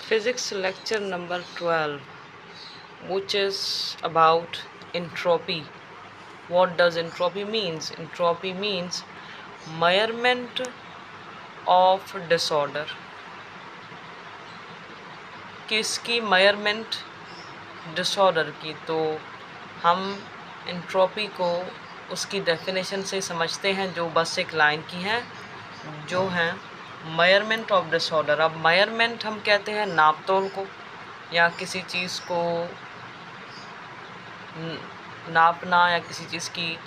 Physics lecture number 12, which is about entropy. What does entropy means? Entropy means measurement of disorder. किसकी measurement disorder की। तो हम entropy को उसकी definition से समझते हैं जो बस एक लाइन की है, जो है मेजरमेंट ऑफ डिसऑर्डर। अब मेजरमेंट हम कहते हैं नाप तोल को, या किसी चीज़ को नापना या किसी चीज़ की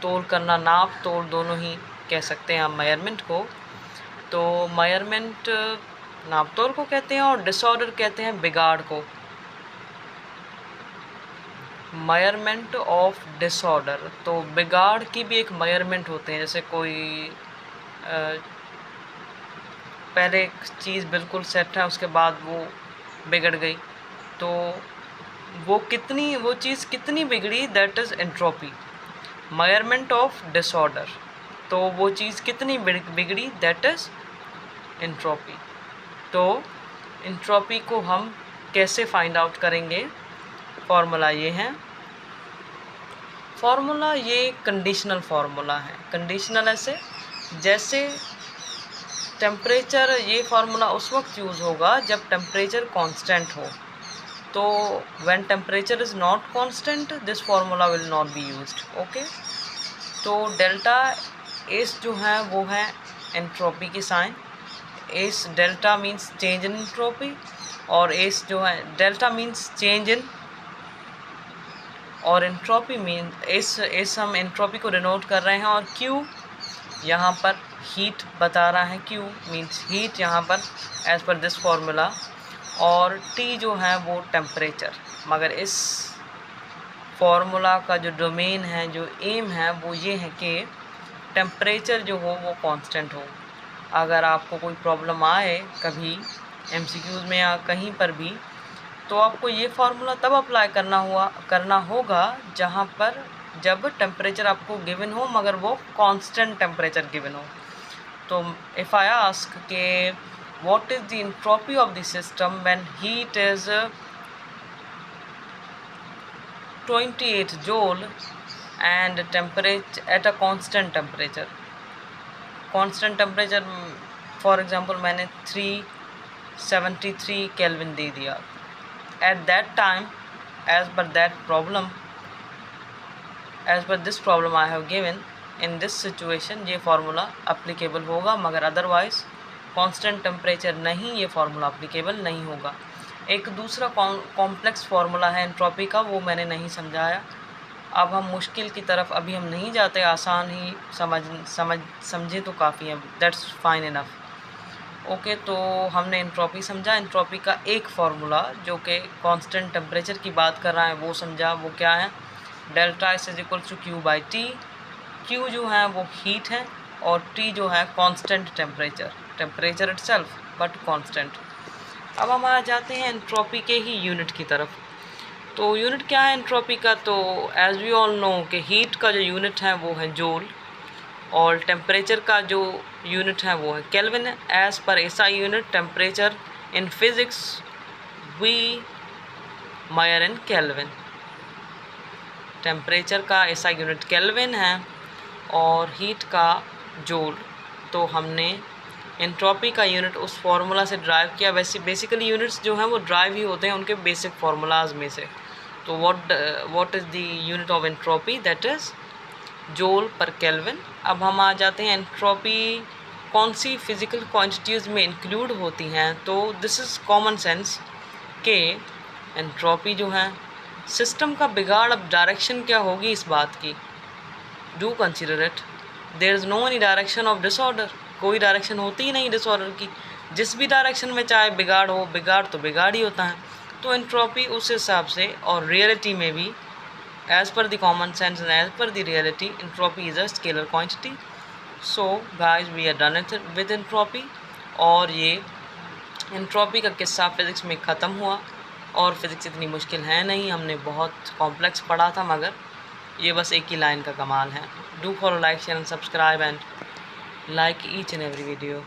तोल करना, नाप तोल दोनों ही कह सकते हैं हम मेजरमेंट को। तो मेजरमेंट नाप तोल को कहते हैं और डिसऑर्डर कहते हैं बिगाड़ को। मेजरमेंट ऑफ डिसऑर्डर, तो बिगाड़ की भी एक मेजरमेंट होते हैं। जैसे कोई पहले एक चीज़ बिल्कुल सेट है, उसके बाद वो बिगड़ गई, तो वो चीज़ कितनी बिगड़ी, that is entropy. Measurement of disorder, तो वो चीज़ कितनी बिगड़ी, दैट इज़ एंट्रोपी। तो एंट्रोपी को हम कैसे फाइंड आउट करेंगे? फॉर्मूला ये है। फॉर्मूला ये कंडीशनल फार्मूला है। कंडीशनल ऐसे, जैसे टेम्परेचर, ये फार्मूला उस वक्त यूज़ होगा जब टेम्परेचर कांस्टेंट हो। तो when temperature is not constant, this formula will not be used. Okay, तो डेल्टा एस जो है वो है एंट्रोपी की sign. S delta means change in entropy, और एस जो है डेल्टा मीन्स चेंज इन, और एंट्रोपी मीन एस हम एंट्रोपी को डिनोट कर रहे हैं, और क्यू यहाँ पर हीट बता रहा है। क्यू मीन्स हीट यहाँ पर एज पर दिस फार्मूला, और टी जो है वो टेम्परेचर। मगर इस फार्मूला का जो डोमेन है, जो एम है, वो ये है कि टेम्परेचर जो हो वो कांस्टेंट हो। अगर आपको कोई प्रॉब्लम आए कभी एमसीक्यूज़ में या कहीं पर भी, तो आपको ये फार्मूला तब अप्लाई करना होगा जब टेम्परेचर आपको गिवन हो, मगर वो कांस्टेंट टेम्परेचर गिवन हो। तो इफ़ आई आस्क के what is the entropy of the system when heat is 28 joule and temperature at a constant temperature, for example मैंने 373 केल्विन दे दिया। At that time, as per this problem I have given, in this situation ये formula applicable होगा, मगर otherwise constant temperature नहीं, ये formula applicable नहीं होगा। एक दूसरा कॉम्प्लेक्स फार्मूला है एंट्रोपी का, वो मैंने नहीं समझाया। अब हम मुश्किल की तरफ अभी हम नहीं जाते, आसान ही समझे तो काफ़ी है, दैट्स फाइन इनफ। ओके, तो हमने एंट्रोपी समझा। एंट्रोपी का एक फार्मूला जो कि कांस्टेंट टेम्परेचर की बात कर रहा है वो समझा। वो क्या है? Delta S is equal to Q by T. Q जो है वो हीट है, और टी जो है constant temperature itself but constant. अब हम आ जाते हैं एंट्रोपी के ही यूनिट की तरफ। तो यूनिट क्या है एंट्रोपी का? तो एज वी ऑल नो कि हीट का जो यूनिट है वो है जूल, और टेम्परेचर का जो यूनिट है वो है kelvin. As per SI unit temperature in physics we measure in kelvin. Temperature का एसआई यूनिट केल्विन है, और हीट का जूल। तो हमने एंट्रोपी का यूनिट उस फार्मूला से ड्राइव किया। वैसे बेसिकली यूनिट्स जो हैं वो ड्राइव ही होते हैं उनके बेसिक फार्मूलाज में से। तो what is the unit of entropy? That is joule पर केल्विन। अब हम आ जाते हैं एंट्रोपी कौन सी फिज़िकल क्वांटिटीज़ में इंक्लूड होती हैं। तो दिस इज़ कॉमन सेंस के एंट्रोपी जो है सिस्टम का बिगाड़। अब डायरेक्शन क्या होगी इस बात की? Do consider it, there is no any direction of disorder. कोई डायरेक्शन होती ही नहीं डिसऑर्डर की। जिस भी डायरेक्शन में चाहे बिगाड़ हो, बिगाड़ तो बिगाड़ ही होता है। तो एंट्रोपी उस हिसाब से, और रियलिटी में भी, as per the common sense and as per the reality, entropy is a scalar quantity. So guys, we are done it with entropy. और ये एंट्रोपी का किस्सा फिज़िक्स में ख़त्म हुआ, और फिज़िक्स इतनी मुश्किल है नहीं, हमने बहुत कॉम्प्लेक्स पढ़ा था, मगर ये बस एक ही लाइन का कमाल है। Do follow, like, share and subscribe, and like each and every video.